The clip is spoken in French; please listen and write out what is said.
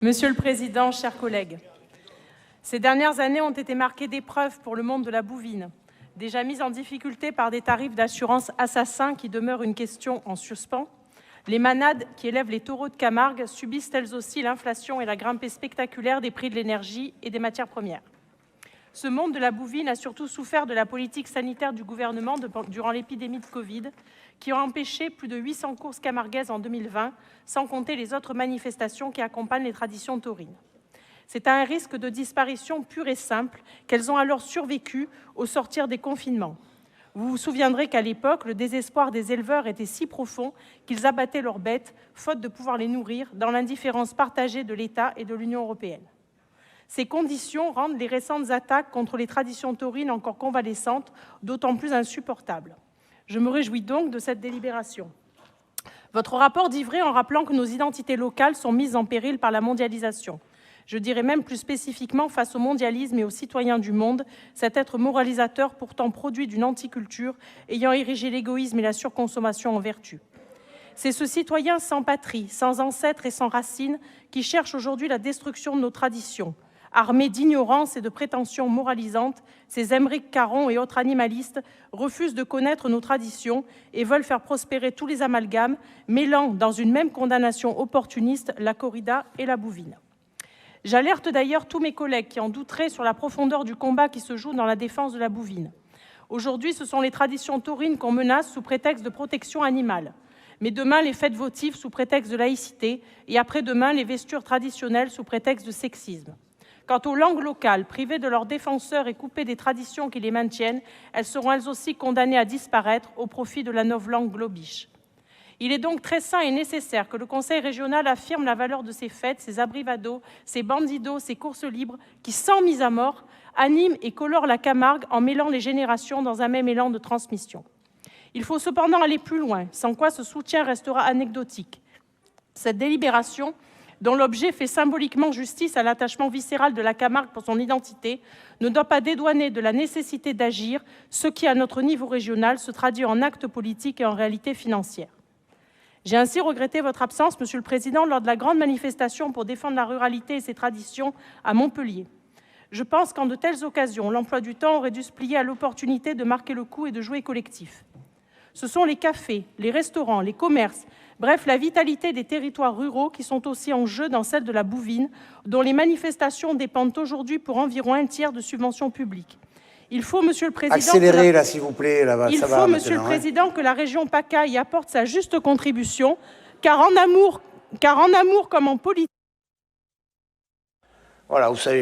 Monsieur le Président, chers collègues, ces dernières années ont été marquées d'épreuves pour le monde de la bovine, déjà mise en difficulté par des tarifs d'assurance assassins qui demeurent une question en suspens. Les manades qui élèvent les taureaux de Camargue subissent elles aussi l'inflation et la grimpée spectaculaire des prix de l'énergie et des matières premières. Ce monde de la bovine a surtout souffert de la politique sanitaire du gouvernement durant l'épidémie de Covid, qui a empêché plus de 800 courses camarguaises en 2020, sans compter les autres manifestations qui accompagnent les traditions taurines. C'est à un risque de disparition pur et simple qu'elles ont alors survécu au sortir des confinements. Vous vous souviendrez qu'à l'époque, le désespoir des éleveurs était si profond qu'ils abattaient leurs bêtes, faute de pouvoir les nourrir, dans l'indifférence partagée de l'État et de l'Union européenne. Ces conditions rendent les récentes attaques contre les traditions taurines encore convalescentes d'autant plus insupportables. Je me réjouis donc de cette délibération. Votre rapport dit vrai en rappelant que nos identités locales sont mises en péril par la mondialisation. Je dirais même plus spécifiquement face au mondialisme et aux citoyens du monde, cet être moralisateur pourtant produit d'une anticulture ayant érigé l'égoïsme et la surconsommation en vertu. C'est ce citoyen sans patrie, sans ancêtres et sans racines qui cherche aujourd'hui la destruction de nos traditions. Armés d'ignorance et de prétentions moralisantes, ces Aymeric Caron et autres animalistes refusent de connaître nos traditions et veulent faire prospérer tous les amalgames, mêlant dans une même condamnation opportuniste la corrida et la bovine. J'alerte d'ailleurs tous mes collègues qui en douteraient sur la profondeur du combat qui se joue dans la défense de la bovine. Aujourd'hui, ce sont les traditions taurines qu'on menace sous prétexte de protection animale. Mais demain, les fêtes votives sous prétexte de laïcité et après-demain, les vestures traditionnelles sous prétexte de sexisme. Quant aux langues locales, privées de leurs défenseurs et coupées des traditions qui les maintiennent, elles seront elles aussi condamnées à disparaître au profit de la novlangue globiche. Il est donc très sain et nécessaire que le Conseil régional affirme la valeur de ces fêtes, ces abrivados, ces bandidos, ces courses libres qui, sans mise à mort, animent et colorent la Camargue en mêlant les générations dans un même élan de transmission. Il faut cependant aller plus loin, sans quoi ce soutien restera anecdotique. Cette délibération, dont l'objet fait symboliquement justice à l'attachement viscéral de la Camargue pour son identité, ne doit pas dédouaner de la nécessité d'agir, ce qui, à notre niveau régional, se traduit en actes politiques et en réalité financière. J'ai ainsi regretté votre absence, Monsieur le Président, lors de la grande manifestation pour défendre la ruralité et ses traditions à Montpellier. Je pense qu'en de telles occasions, l'emploi du temps aurait dû se plier à l'opportunité de marquer le coup et de jouer collectif. Ce sont les cafés, les restaurants, les commerces, bref, la vitalité des territoires ruraux qui sont aussi en jeu dans celle de la bovine, dont les manifestations dépendent aujourd'hui pour environ un tiers de subventions publiques. Il faut, Monsieur le Président, accélérez là, s'il vous plaît. Là, il faut, Monsieur le Président, que la région PACA y apporte sa juste contribution, car en amour comme en politique. Voilà, vous savez.